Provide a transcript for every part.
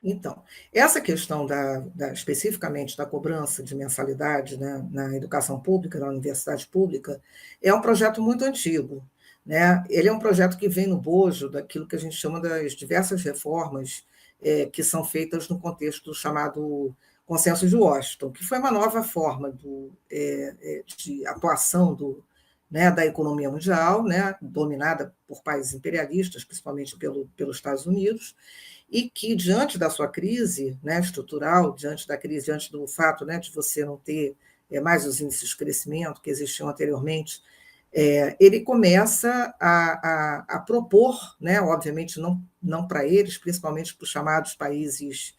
Então, essa questão especificamente da cobrança de mensalidade, né, na educação pública, na universidade pública, é um projeto muito antigo. Né? Ele é um projeto que vem no bojo daquilo que a gente chama das diversas reformas que são feitas no contexto chamado Consenso de Washington, que foi uma nova forma de atuação né, da economia mundial, né, dominada por países imperialistas, principalmente pelos Estados Unidos, e que, diante da sua crise, né, estrutural, diante da crise, diante do fato, né, de você não ter mais os índices de crescimento que existiam anteriormente, ele começa a propor, né, obviamente não para eles, principalmente para os chamados países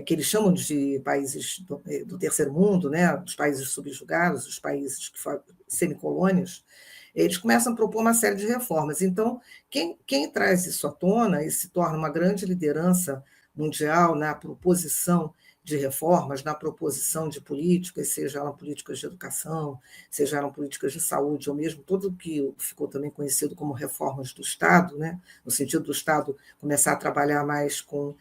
que eles chamam de países do terceiro mundo, né, dos países subjugados, os países que semicolônias, eles começam a propor uma série de reformas. Então, quem traz isso à tona e se torna uma grande liderança mundial na proposição de reformas, na proposição de políticas, seja elas políticas de educação, seja elas políticas de saúde, ou mesmo tudo o que ficou também conhecido como reformas do Estado, né? No sentido do Estado começar a trabalhar mais com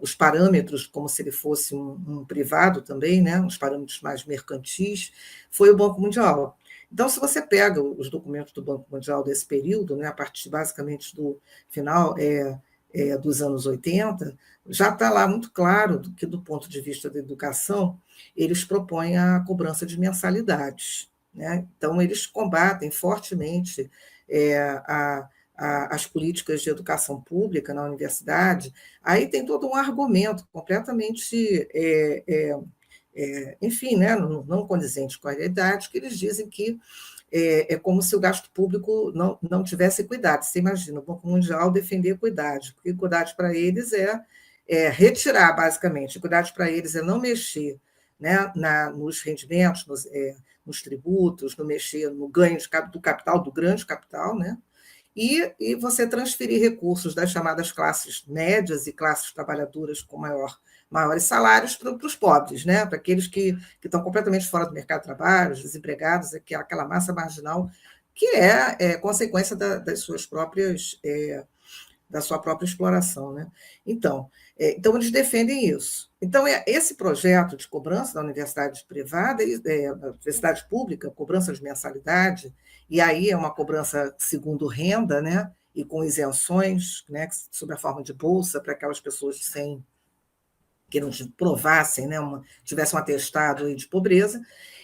os parâmetros, como se ele fosse um privado também, né? Os parâmetros mais mercantis, foi o Banco Mundial. Então, se você pega os documentos do Banco Mundial desse período, né, a partir basicamente do final dos anos 80, já está lá muito claro que, do ponto de vista da educação, eles propõem a cobrança de mensalidades. Né? Então, eles combatem fortemente as políticas de educação pública na universidade. Aí tem todo um argumento completamente enfim, né, não condizente com a realidade, que eles dizem que é como se o gasto público não tivesse equidade. Você imagina, o Banco Mundial defender equidade, porque equidade para eles é retirar, basicamente. Equidade para eles é não mexer, né, nos rendimentos, nos tributos, não mexer no ganho do capital, do grande capital, né? E você transferir recursos das chamadas classes médias e classes trabalhadoras com maiores salários para os pobres, né? Para aqueles que estão completamente fora do mercado de trabalho, os desempregados, aquela massa marginal que é consequência das suas próprias da sua própria exploração. Né? Então, eles defendem isso. Então, esse projeto de cobrança da universidade privada, da universidade pública, cobrança de mensalidade, e aí é uma cobrança segundo renda, né? E com isenções, né? Sob a forma de bolsa para aquelas pessoas que não provassem, né? Tivessem um atestado de pobreza.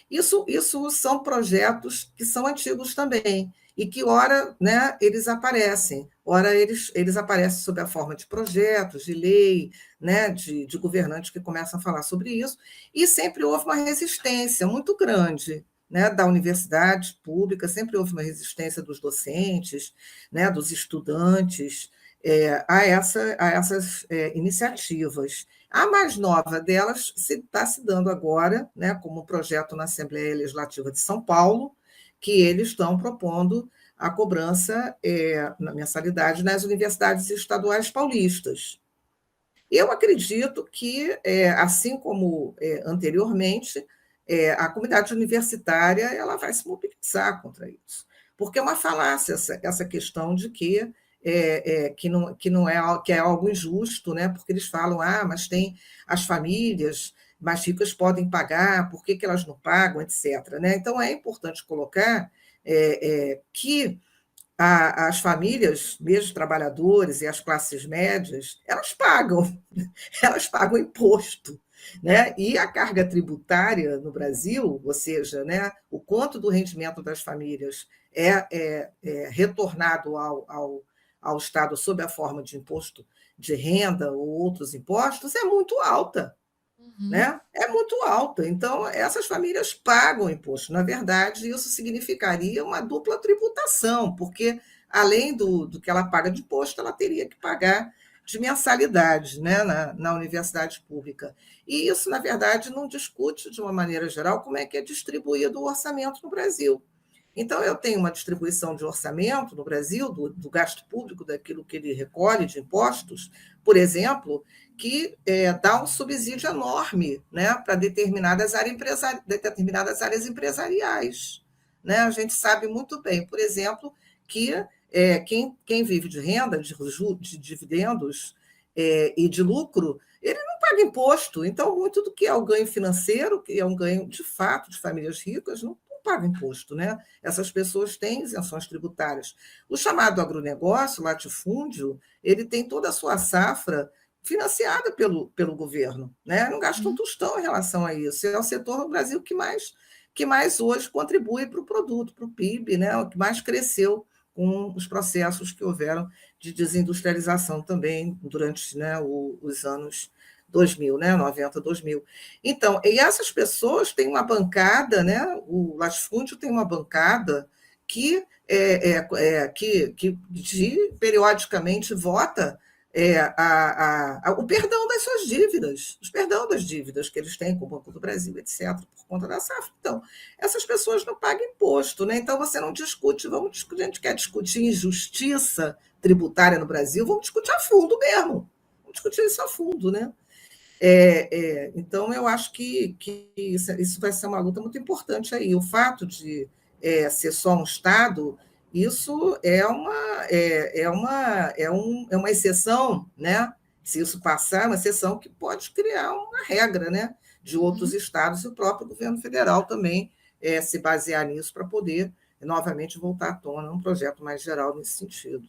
Isso são projetos que são antigos também, e que, ora, né, eles aparecem, ora eles aparecem sob a forma de projetos, de lei, né, de governantes que começam a falar sobre isso, e sempre houve uma resistência muito grande, né, da universidade pública, sempre houve uma resistência dos docentes, né, dos estudantes, a essas iniciativas. A mais nova delas está se dando agora, né, como um projeto na Assembleia Legislativa de São Paulo, que eles estão propondo a cobrança na mensalidade nas universidades estaduais paulistas. Eu acredito que, assim como anteriormente, a comunidade universitária ela vai se mobilizar contra isso, porque é uma falácia essa questão de que é algo injusto, né? Porque eles falam, mas tem as famílias mais ricas podem pagar, por que elas não pagam, etc. Né? Então, é importante colocar que as famílias, mesmo trabalhadores e as classes médias, elas pagam imposto. Né? E a carga tributária no Brasil, ou seja, né, o quanto do rendimento das famílias é retornado ao Estado sob a forma de imposto de renda ou outros impostos, é muito alta. Uhum. Né? É muito alta. Então, essas famílias pagam imposto. Na verdade, isso significaria uma dupla tributação, porque, além do que ela paga de imposto, ela teria que pagar de mensalidade, né, na universidade pública. E isso, na verdade, não discute, de uma maneira geral, como é que é distribuído o orçamento no Brasil. Então, eu tenho uma distribuição de orçamento no Brasil, do gasto público, daquilo que ele recolhe de impostos, por exemplo, que dá um subsídio enorme, né, para determinadas áreas empresariais. Né? A gente sabe muito bem, por exemplo, que quem vive de renda, de dividendos e de lucro, ele não paga imposto. Então, muito do que é o ganho financeiro, que é um ganho de fato de famílias ricas, não paga imposto, né? Essas pessoas têm isenções tributárias. O chamado agronegócio, latifúndio, ele tem toda a sua safra financiada pelo governo, né? Não gasta um Uhum. tostão em relação a isso. É o setor no Brasil que mais hoje contribui para o produto, para o PIB, né? O que mais cresceu com os processos que houveram de desindustrialização também durante, né, os anos 2000, né, 90, 2000. Então, e essas pessoas têm uma bancada, né, o latifúndio tem uma bancada que periodicamente vota o perdão das suas dívidas, os perdão das dívidas que eles têm com o Banco do Brasil, etc., por conta da SAF. Então, essas pessoas não pagam imposto, né? Então você não discute, vamos discutir, a gente quer discutir injustiça tributária no Brasil, vamos discutir a fundo mesmo. Vamos discutir isso a fundo, né? Então, eu acho que isso vai ser uma luta muito importante aí. O fato de ser só um Estado, isso é uma exceção, né? Se isso passar, é uma exceção que pode criar uma regra, né? De outros Uhum. estados e o próprio governo federal também se basear nisso para poder novamente voltar à tona um projeto mais geral nesse sentido.